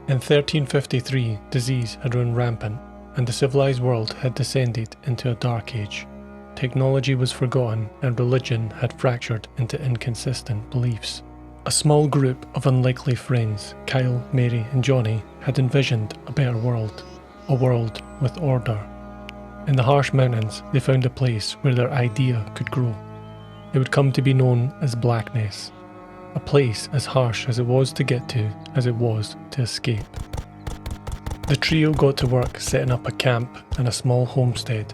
In 1353, disease had run rampant, and the civilized world had descended into a dark age. Technology was forgotten, and religion had fractured into inconsistent beliefs. A small group of unlikely friends, Kyle, Mary, and Johnny, had envisioned a better world, a world with order. In the harsh mountains, they found a place where their idea could grow. It would come to be known as Blackness, a place as harsh as it was to get to as it was to escape. The trio got to work setting up a camp and a small homestead.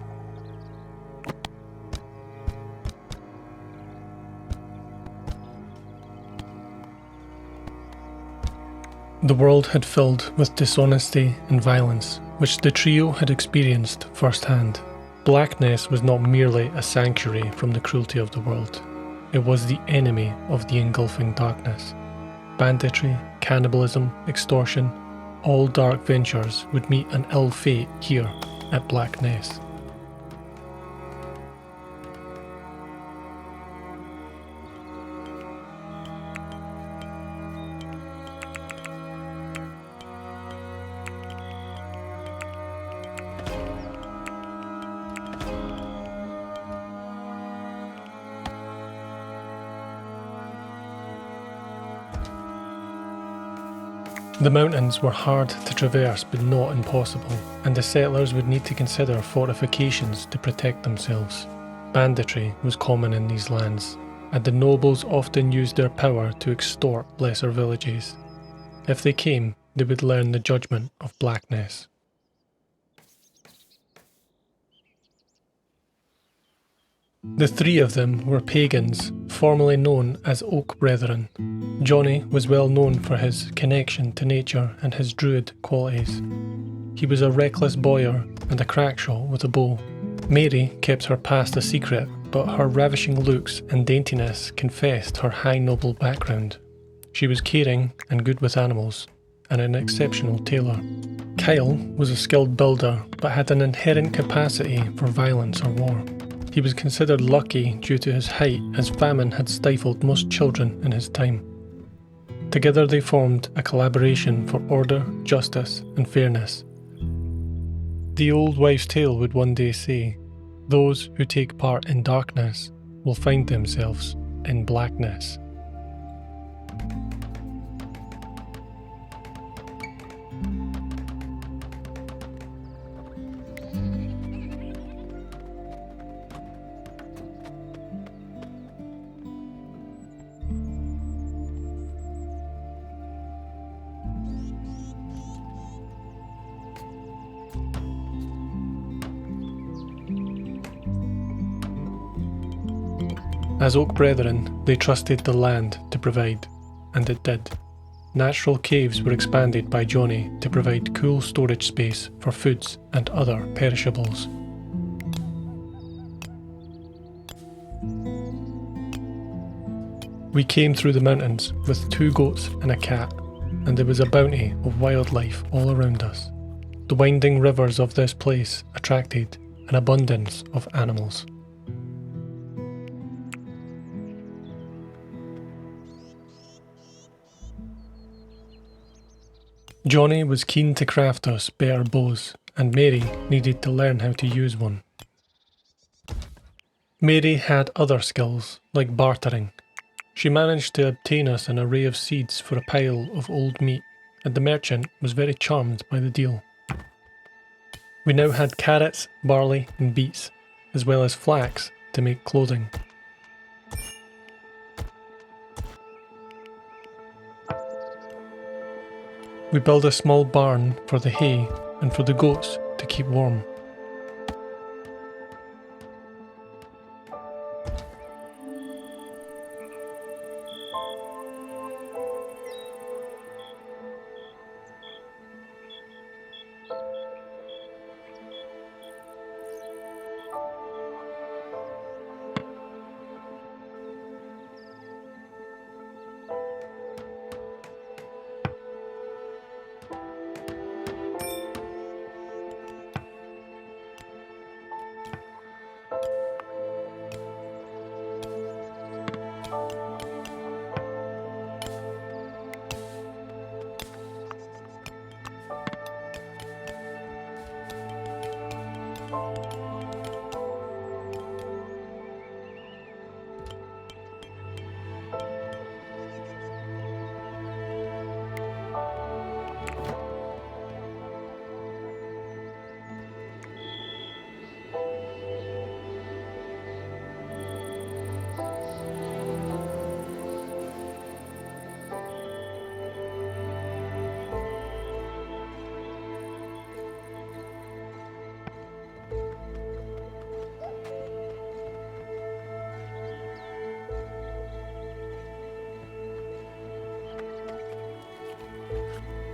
The world had filled with dishonesty and violence, which the trio had experienced firsthand. Blackness was not merely a sanctuary from the cruelty of the world. It was the enemy of the engulfing darkness. Banditry, cannibalism, extortion, all dark ventures would meet an ill fate here at Blackness. The mountains were hard to traverse but not impossible, and the settlers would need to consider fortifications to protect themselves. Banditry was common in these lands, and the nobles often used their power to extort lesser villages. If they came, they would learn the judgment of Blackness. The three of them were pagans, formerly known as Oak Brethren. Johnny was well known for his connection to nature and his druid qualities. He was a reckless bowyer and a crackshot with a bow. Mary kept her past a secret, but her ravishing looks and daintiness confessed her high noble background. She was caring and good with animals, and an exceptional tailor. Kyle was a skilled builder, but had an inherent capacity for violence or war. He was considered lucky due to his height, as famine had stifled most children in his time. Together they formed a collaboration for order, justice, and fairness. The old wives' tale would one day say, "Those who take part in darkness will find themselves in blackness." As Oak Brethren, they trusted the land to provide, and it did. Natural caves were expanded by Johnny to provide cool storage space for foods and other perishables. We came through the mountains with 2 goats and a cat, and there was a bounty of wildlife all around us. The winding rivers of this place attracted an abundance of animals. Johnny was keen to craft us better bows, and Mary needed to learn how to use one. Mary had other skills, like bartering. She managed to obtain us an array of seeds for a pile of old meat, and the merchant was very charmed by the deal. We now had carrots, barley, and beets, as well as flax to make clothing. We built a small barn for the hay and for the goats to keep warm.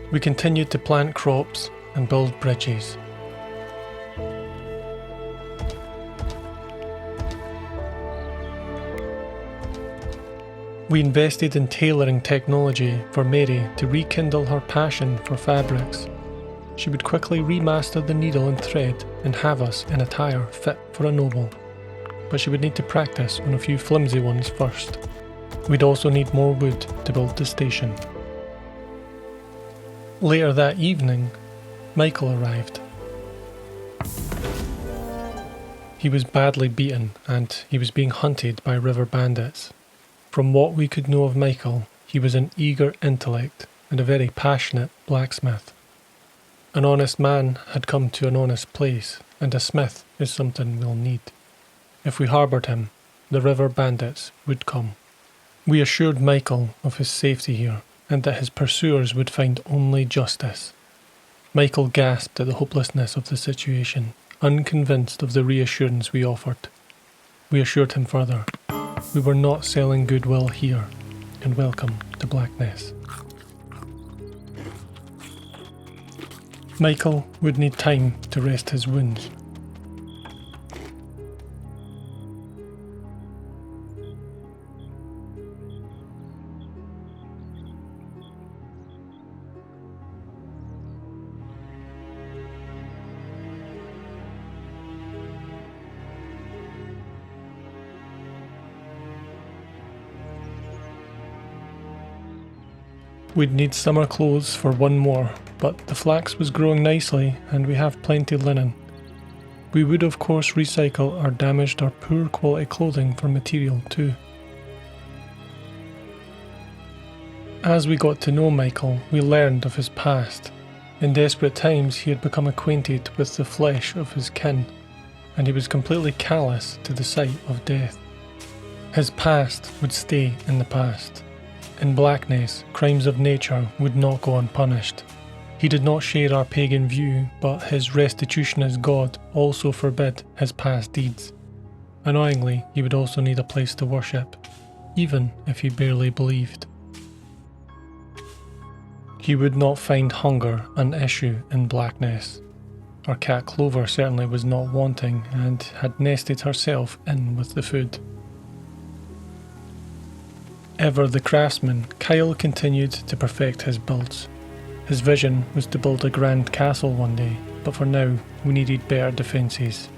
We continued to plant crops and build bridges. We invested in tailoring technology for Mary to rekindle her passion for fabrics. She would quickly remaster the needle and thread and have us in attire fit for a noble. But she would need to practice on a few flimsy ones first. We'd also need more wood to build the station. Later that evening, Michel arrived. He was badly beaten and he was being hunted by river bandits. From what we could know of Michel, he was an eager intellect and a very passionate blacksmith. An honest man had come to an honest place, and a smith is something we'll need. If we harboured him, the river bandits would come. We assured Michel of his safety here, and that his pursuers would find only justice. Michel gasped at the hopelessness of the situation, unconvinced of the reassurance we offered. We assured him further. We were not selling goodwill here, and welcome to Blackness. Michel would need time to rest his wounds. We'd need summer clothes for one more, but the flax was growing nicely and we have plenty linen. We would of course recycle our damaged or poor quality clothing for material too. As we got to know Michel, we learned of his past. In desperate times he had become acquainted with the flesh of his kin, and he was completely callous to the sight of death. His past would stay in the past. In Blackness, crimes of nature would not go unpunished. He did not share our pagan view, but his restitution as God also forbid his past deeds. Annoyingly, he would also need a place to worship, even if he barely believed. He would not find hunger an issue in Blackness. Our cat Clover certainly was not wanting and had nested herself in with the food. Ever the craftsman, Kyle continued to perfect his builds. His vision was to build a grand castle one day, but for now we needed better defences.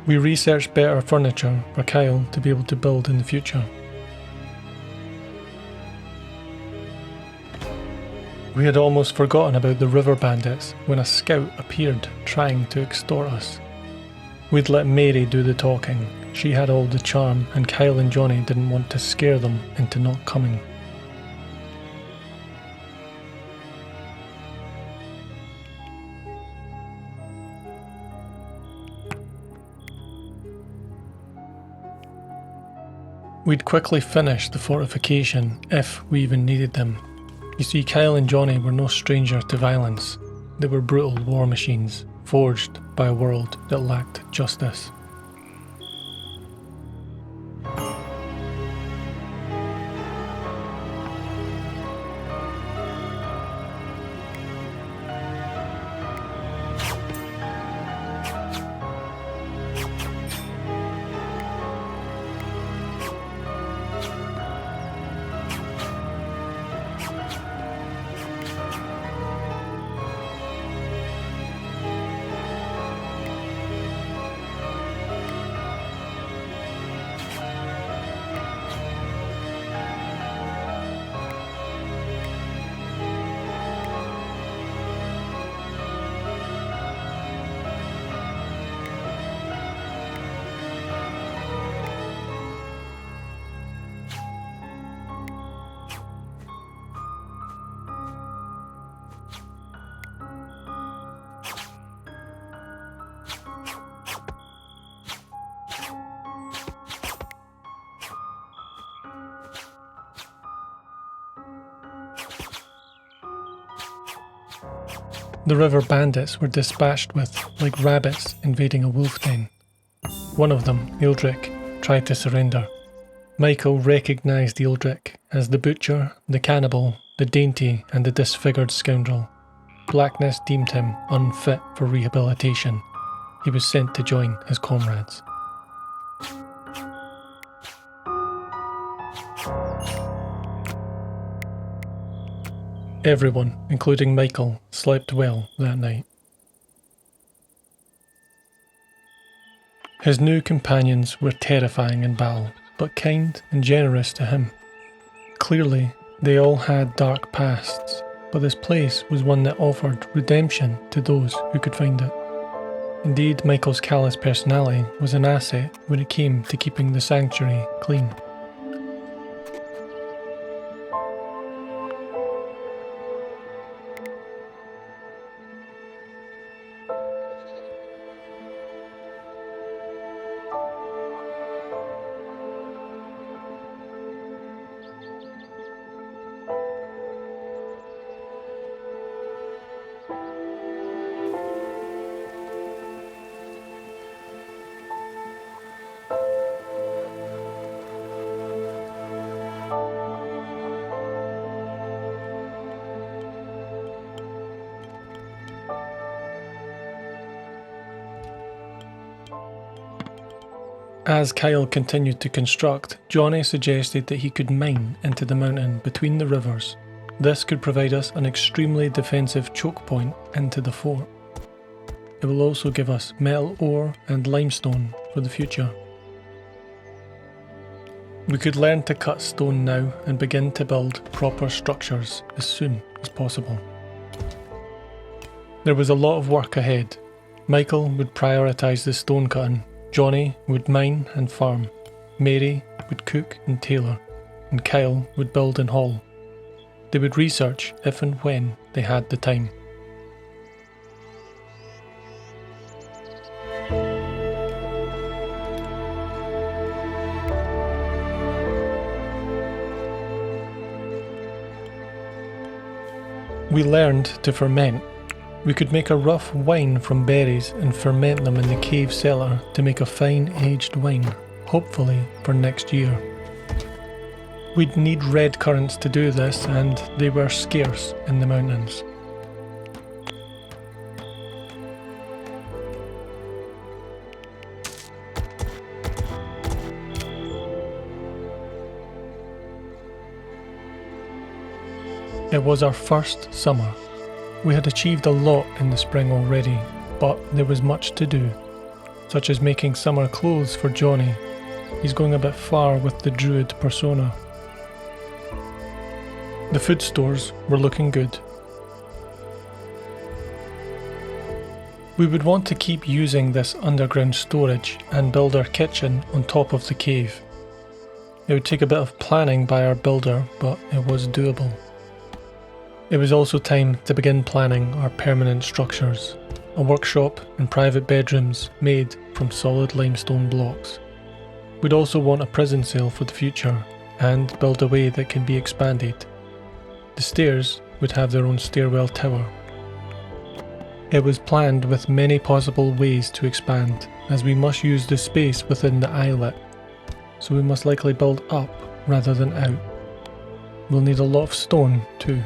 We researched better furniture for Kyle to be able to build in the future. We had almost forgotten about the river bandits when a scout appeared trying to extort us. We'd let Mary do the talking. She had all the charm and Kyle and Johnny didn't want to scare them into not coming. We'd quickly finish the fortification if we even needed them. You see, Kyle and Johnny were no stranger to violence. They were brutal war machines, forged by a world that lacked justice. The river bandits were dispatched with like rabbits invading a wolf den. One of them, Ealdric, tried to surrender. Michel recognised Ealdric as the butcher, the cannibal, the dainty and the disfigured scoundrel. Blackness deemed him unfit for rehabilitation. He was sent to join his comrades. Everyone, including Michel, slept well that night. His new companions were terrifying in battle, but kind and generous to him. Clearly, they all had dark pasts, but this place was one that offered redemption to those who could find it. Indeed, Michel's callous personality was an asset when it came to keeping the sanctuary clean. As Kyle continued to construct, Johnny suggested that he could mine into the mountain between the rivers. This could provide us an extremely defensive choke point into the fort. It will also give us metal ore and limestone for the future. We could learn to cut stone now and begin to build proper structures as soon as possible. There was a lot of work ahead. Michel would prioritise the stone cutting, Johnny would mine and farm, Mary would cook and tailor, and Kyle would build and haul. They would research if and when they had the time. We learned to ferment. We could make a rough wine from berries and ferment them in the cave cellar to make a fine aged wine, hopefully for next year. We'd need red currants to do this, and they were scarce in the mountains. It was our first summer. We had achieved a lot in the spring already, but there was much to do, such as making summer clothes for Johnny. He's going a bit far with the druid persona. The food stores were looking good. We would want to keep using this underground storage and build our kitchen on top of the cave. It would take a bit of planning by our builder, but it was doable. It was also time to begin planning our permanent structures, a workshop and private bedrooms made from solid limestone blocks. We'd also want a prison cell for the future and build a way that can be expanded. The stairs would have their own stairwell tower. It was planned with many possible ways to expand, as we must use the space within the islet, so we must likely build up rather than out. We'll need a lot of stone too.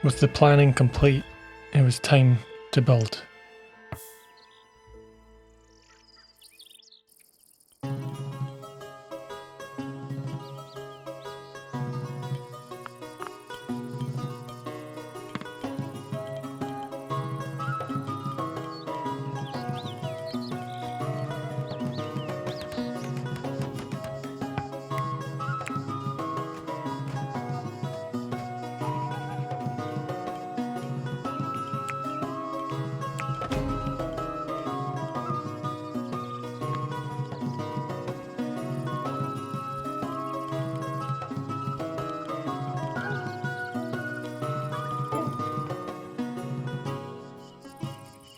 With the planning complete, it was time to build.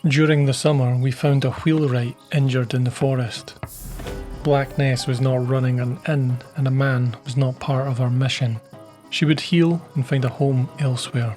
During the summer, we found a wheelwright injured in the forest. Blackness was not running an inn, and a man was not part of our mission. She would heal and find a home elsewhere.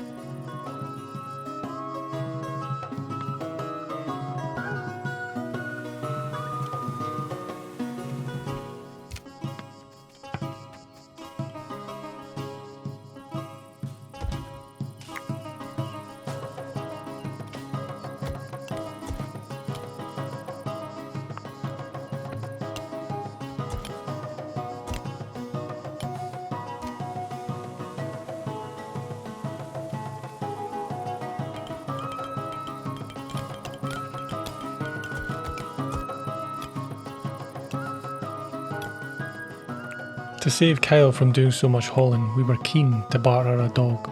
To save Kyle from doing so much hauling, we were keen to barter a dog.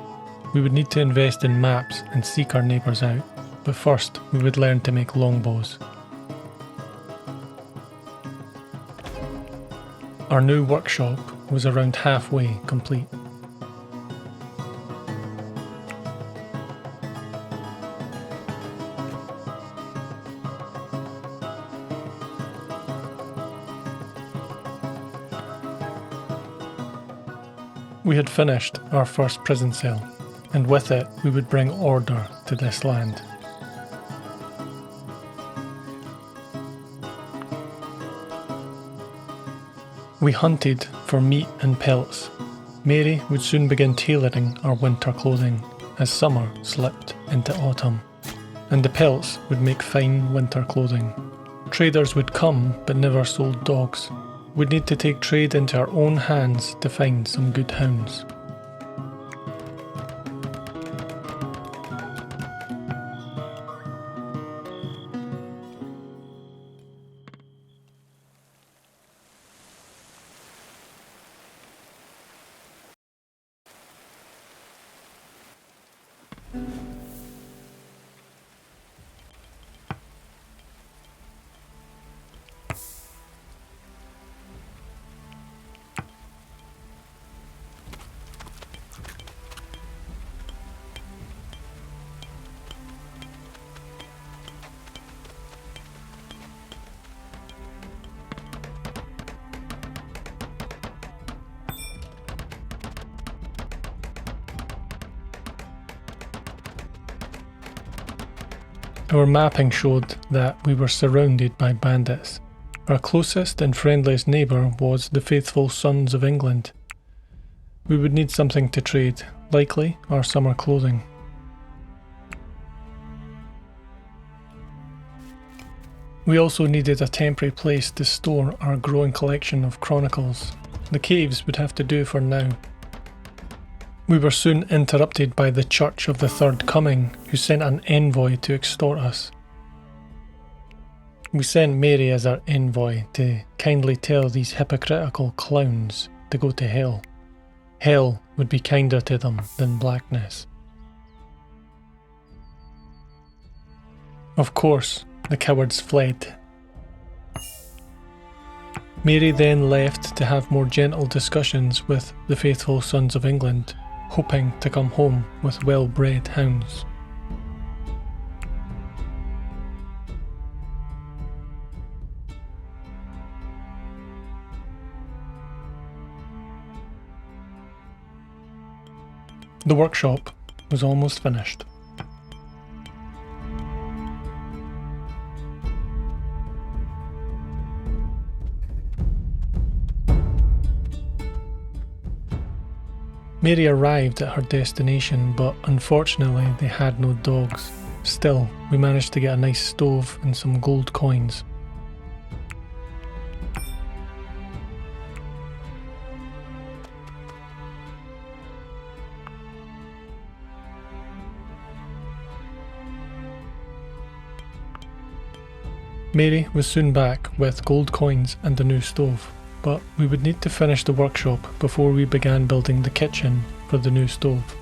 We would need to invest in maps and seek our neighbours out, but first we would learn to make longbows. Our new workshop was around halfway complete. We had finished our first prison cell, and with it we would bring order to this land. We hunted for meat and pelts. Mary would soon begin tailoring our winter clothing as summer slipped into autumn, and the pelts would make fine winter clothing. Traders would come but never sold dogs. We'd need to take trade into our own hands to find some good hounds. Our mapping showed that we were surrounded by bandits. Our closest and friendliest neighbour was the faithful Sons of England. We would need something to trade, likely our summer clothing. We also needed a temporary place to store our growing collection of chronicles. The caves would have to do for now. We were soon interrupted by the Church of the Third Coming, who sent an envoy to extort us. We sent Mary as our envoy to kindly tell these hypocritical clowns to go to hell. Hell would be kinder to them than Blackness. Of course, the cowards fled. Mary then left to have more gentle discussions with the faithful Sons of England, hoping to come home with well-bred hounds. The workshop was almost finished. Mary arrived at her destination, but unfortunately they had no dogs. Still, we managed to get a nice stove and some gold coins. Mary was soon back with gold coins and a new stove, but we would need to finish the workshop before we began building the kitchen for the new stove.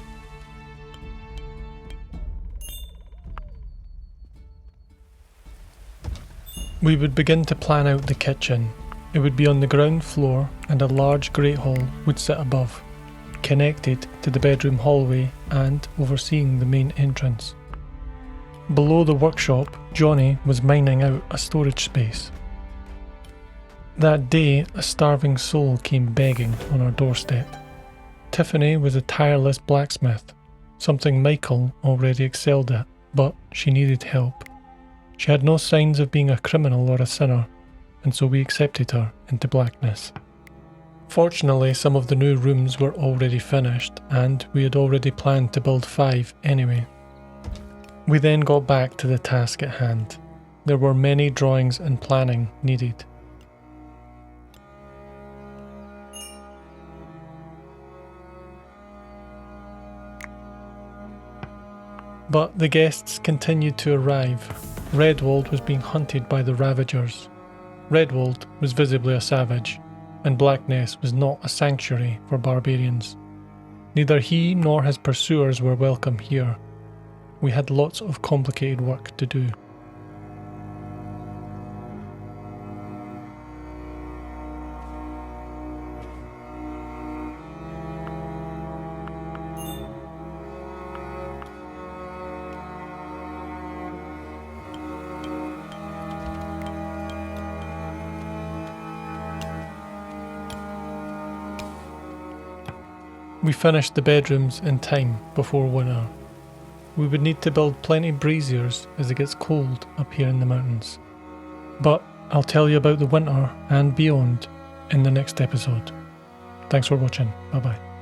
We would begin to plan out the kitchen. It would be on the ground floor and a large great hall would sit above, connected to the bedroom hallway and overseeing the main entrance. Below the workshop, Johnny was mining out a storage space. That day, a starving soul came begging on our doorstep. Tyffanyne was a tireless blacksmith, something Michel already excelled at, but she needed help. She had no signs of being a criminal or a sinner, and so we accepted her into Blackness. Fortunately, some of the new rooms were already finished, and we had already planned to build 5 anyway. We then got back to the task at hand. There were many drawings and planning needed. But the guests continued to arrive. Redwald was being hunted by the Ravagers. Redwald was visibly a savage, and Blackness was not a sanctuary for barbarians. Neither he nor his pursuers were welcome here. We had lots of complicated work to do. We finished the bedrooms in time before winter. We would need to build plenty braziers as it gets cold up here in the mountains. But I'll tell you about the winter and beyond in the next episode. Thanks for watching. Bye bye.